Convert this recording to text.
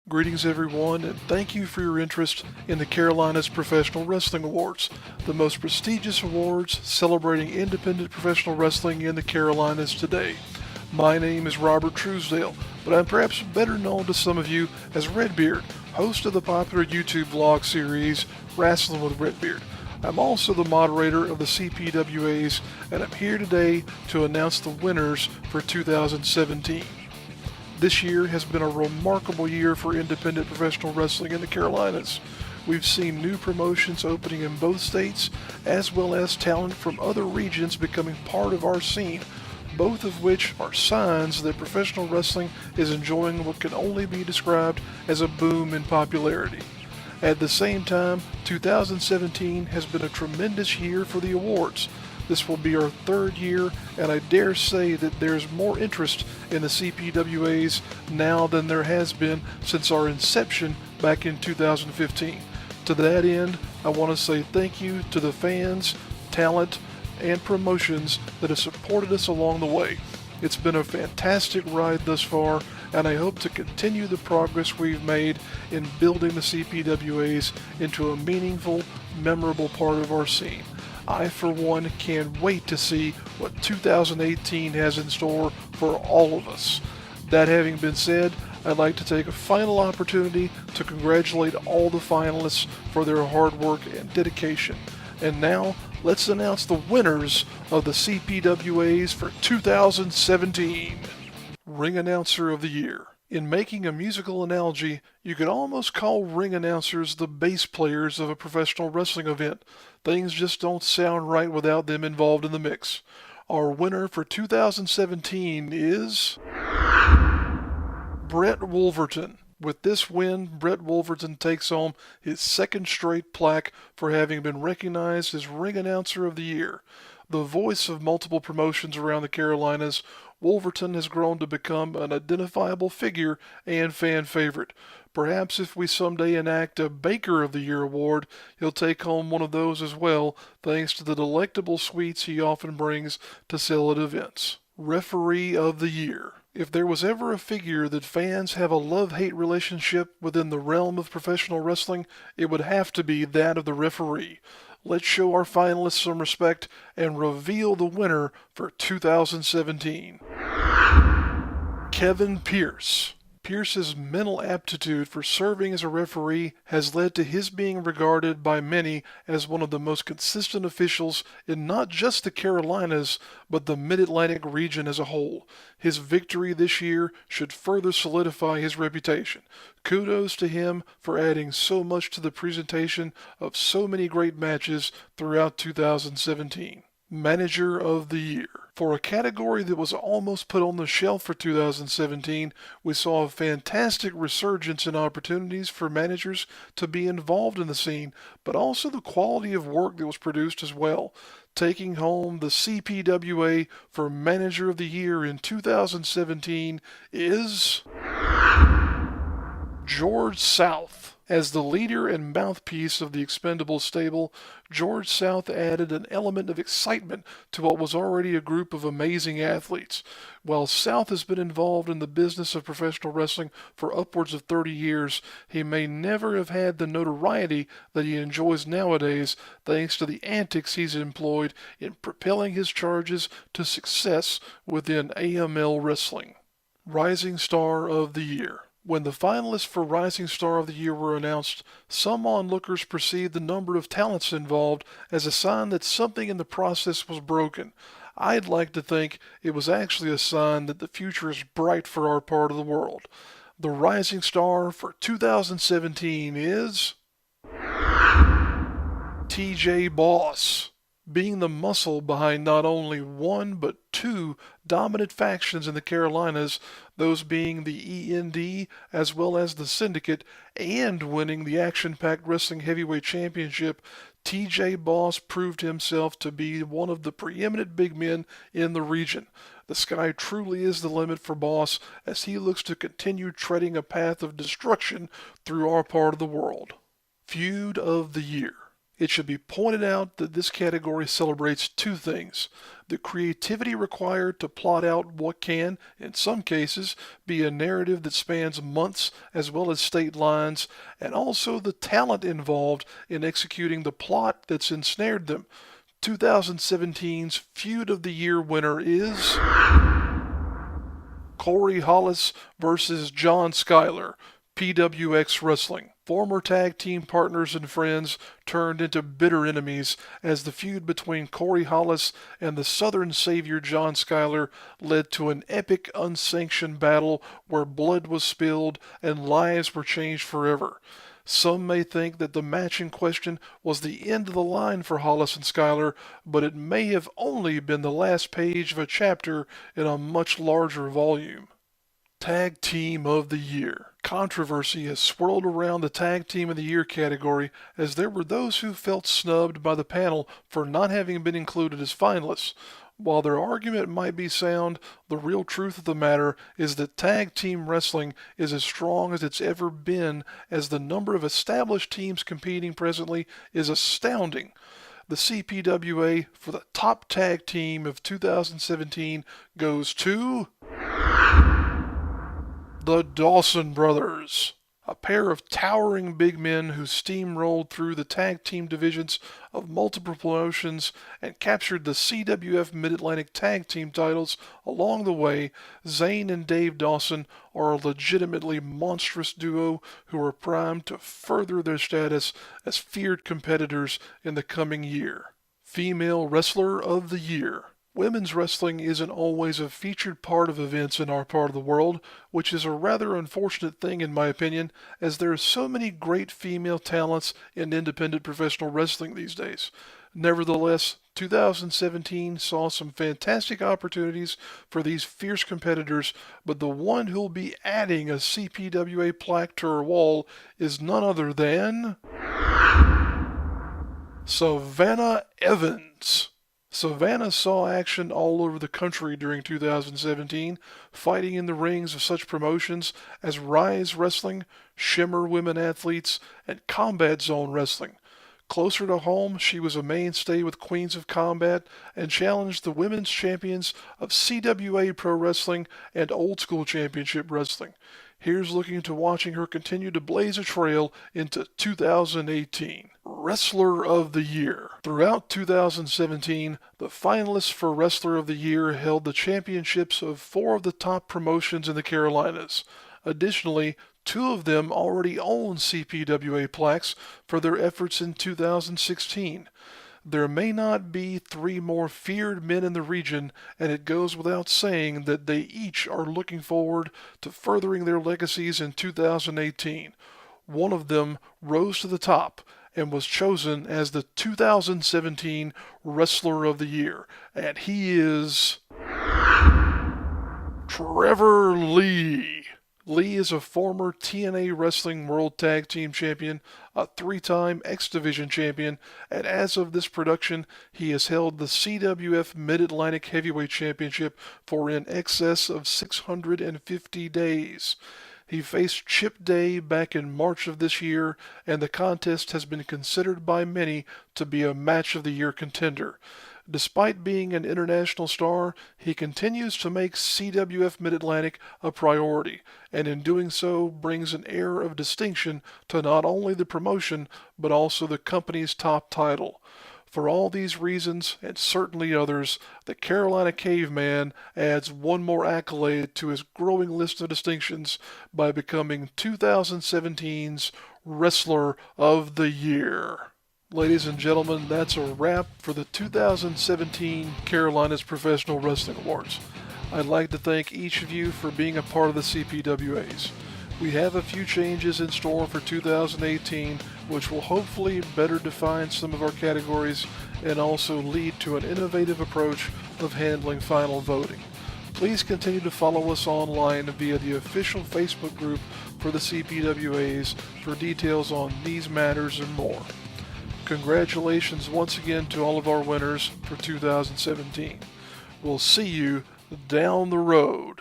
Greetings everyone, and thank you for your interest in the Carolinas Professional Wrestling Awards, the most prestigious awards celebrating independent professional wrestling in the Carolinas today. My name is Robert Truesdale, but I'm perhaps better known to some of you as Redbeard, host of the popular YouTube vlog series Wrestling with Redbeard. I'm also the moderator of the CPWAs, and I'm here today to announce the winners for 2017. This year has been a remarkable year for independent professional wrestling in the Carolinas. We've seen new promotions opening in both states, as well as talent from other regions becoming part of our scene, both of which are signs that professional wrestling is enjoying what can only be described as a boom in popularity. At the same time, 2017 has been a tremendous year for the awards. This will be our third year, and I dare say that there's more interest in the CPWAs now than there has been since our inception back in 2015. To that end, I want to say thank you to the fans, talent, and promotions that have supported us along the way. It's been a fantastic ride thus far, and I hope to continue the progress we've made in building the CPWAs into a meaningful, memorable part of our scene. I, for one, can't wait to see what 2018 has in store for all of us. That having been said, I'd like to take a final opportunity to congratulate all the finalists for their hard work and dedication. And now, let's announce the winners of the CPWAs for 2017. Ring Announcer of the Year. In making a musical analogy, you could almost call ring announcers the bass players of a professional wrestling event. Things just don't sound right without them involved in the mix. Our winner for 2017 is Brett Wolverton. With this win, Brett Wolverton takes home his second straight plaque for having been recognized as Ring Announcer of the Year. The voice of multiple promotions around the Carolinas, Wolverton has grown to become an identifiable figure and fan favorite. Perhaps if we someday enact a Baker of the Year award, he'll take home one of those as well, thanks to the delectable sweets he often brings to sell at events. Referee of the Year. If there was ever a figure that fans have a love-hate relationship within the realm of professional wrestling, it would have to be that of the referee. Let's show our finalists some respect and reveal the winner for 2017. Kevin Pierce. Pierce's mental aptitude for serving as a referee has led to his being regarded by many as one of the most consistent officials in not just the Carolinas, but the Mid-Atlantic region as a whole. His victory this year should further solidify his reputation. Kudos to him for adding so much to the presentation of so many great matches throughout 2017. Manager of the Year. For a category that was almost put on the shelf for 2017, we saw a fantastic resurgence in opportunities for managers to be involved in the scene, but also the quality of work that was produced as well. Taking home the CPWA for Manager of the Year in 2017 is George South. As the leader and mouthpiece of the Expendables stable, George South added an element of excitement to what was already a group of amazing athletes. While South has been involved in the business of professional wrestling for upwards of 30 years, he may never have had the notoriety that he enjoys nowadays thanks to the antics he's employed in propelling his charges to success within AML wrestling. Rising Star of the Year. When the finalists for Rising Star of the Year were announced, some onlookers perceived the number of talents involved as a sign that something in the process was broken. I'd like to think it was actually a sign that the future is bright for our part of the world. The Rising Star for 2017 is TJ Boss. Being the muscle behind not only one but two dominant factions in the Carolinas, those being the END as well as the Syndicate, and winning the action-packed Wrestling Heavyweight Championship, TJ Boss proved himself to be one of the preeminent big men in the region. The sky truly is the limit for Boss as he looks to continue treading a path of destruction through our part of the world. Feud of the Year. It should be pointed out that this category celebrates two things: the creativity required to plot out what can, in some cases, be a narrative that spans months as well as state lines, and also the talent involved in executing the plot that's ensnared them. 2017's Feud of the Year winner is Corey Hollis versus John Schuyler, PWX Wrestling. Former tag team partners and friends turned into bitter enemies as the feud between Corey Hollis and the Southern Savior John Schuyler led to an epic unsanctioned battle where blood was spilled and lives were changed forever. Some may think that the match in question was the end of the line for Hollis and Schuyler, but it may have only been the last page of a chapter in a much larger volume. Tag Team of the Year. Controversy has swirled around the Tag Team of the Year category as there were those who felt snubbed by the panel for not having been included as finalists. While their argument might be sound, the real truth of the matter is that tag team wrestling is as strong as it's ever been, as the number of established teams competing presently is astounding. The CPWA for the top tag team of 2017 goes to the Dawson Brothers, a pair of towering big men who steamrolled through the tag team divisions of multiple promotions and captured the CWF Mid-Atlantic Tag Team titles along the way. Zane and Dave Dawson are a legitimately monstrous duo who are primed to further their status as feared competitors in the coming year. Female Wrestler of the Year. Women's wrestling isn't always a featured part of events in our part of the world, which is a rather unfortunate thing in my opinion, as there are so many great female talents in independent professional wrestling these days. Nevertheless, 2017 saw some fantastic opportunities for these fierce competitors, but the one who'll be adding a CPWA plaque to her wall is none other than Savannah Evans. Savannah saw action all over the country during 2017, fighting in the rings of such promotions as Rise Wrestling, Shimmer Women Athletes, and Combat Zone Wrestling. Closer to home, she was a mainstay with Queens of Combat and challenged the women's champions of CWA Pro Wrestling and Old School Championship Wrestling. Here's looking to watching her continue to blaze a trail into 2018. Wrestler of the Year. Throughout 2017, the finalists for Wrestler of the Year held the championships of 4 of the top promotions in the Carolinas. Additionally, 2 of them already own CPWA plaques for their efforts in 2016. There may not be 3 more feared men in the region, and it goes without saying that they each are looking forward to furthering their legacies in 2018. One of them rose to the top and was chosen as the 2017 Wrestler of the Year, and he is Trevor Lee. Lee is a former TNA Wrestling World Tag Team Champion, a 3-time X Division Champion, and as of this production, he has held the CWF Mid-Atlantic Heavyweight Championship for in excess of 650 days. He faced Chip Day back in March of this year, and the contest has been considered by many to be a Match of the Year contender. Despite being an international star, he continues to make CWF Mid-Atlantic a priority, and in doing so brings an air of distinction to not only the promotion, but also the company's top title. For all these reasons, and certainly others, the Carolina Caveman adds one more accolade to his growing list of distinctions by becoming 2017's Wrestler of the Year. Ladies and gentlemen, that's a wrap for the 2017 Carolinas Professional Wrestling Awards. I'd like to thank each of you for being a part of the CPWAs. We have a few changes in store for 2018, which will hopefully better define some of our categories and also lead to an innovative approach of handling final voting. Please continue to follow us online via the official Facebook group for the CPWAs for details on these matters and more. Congratulations once again to all of our winners for 2017. We'll see you down the road.